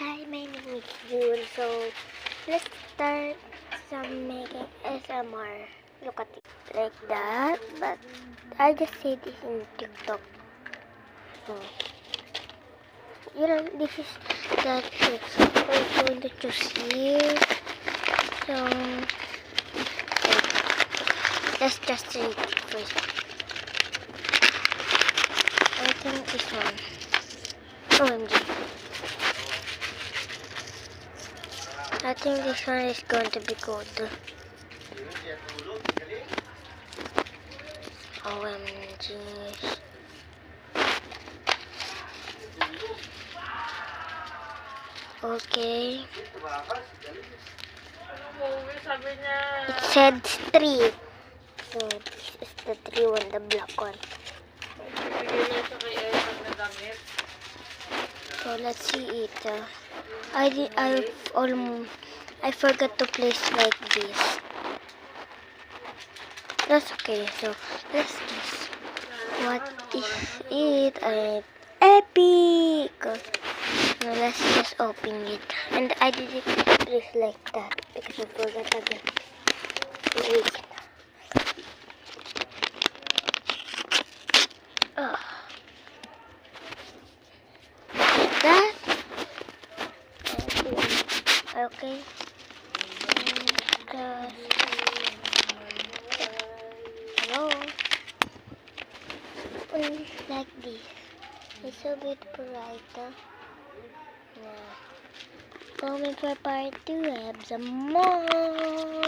Hi, my name is June. So, let's start some making ASMR. Look at it like that. But I just say this in TikTok. So, this is the trick. So, I'm going to choose here. So, let's just read it first. I think this one. OMG. I think this one is going to be good. OMG. Okay. It said 3. So this is the 3 one, the black one. So let's see it. I forgot to place like this. That's okay. So let's just. What is it? Epic. Now let's just open it. And I did it place like that because I forgot again. Wait. Oh. That. Okay. Hello. Like this. It's so beautiful, right? Now, comment for part 2. I have some more.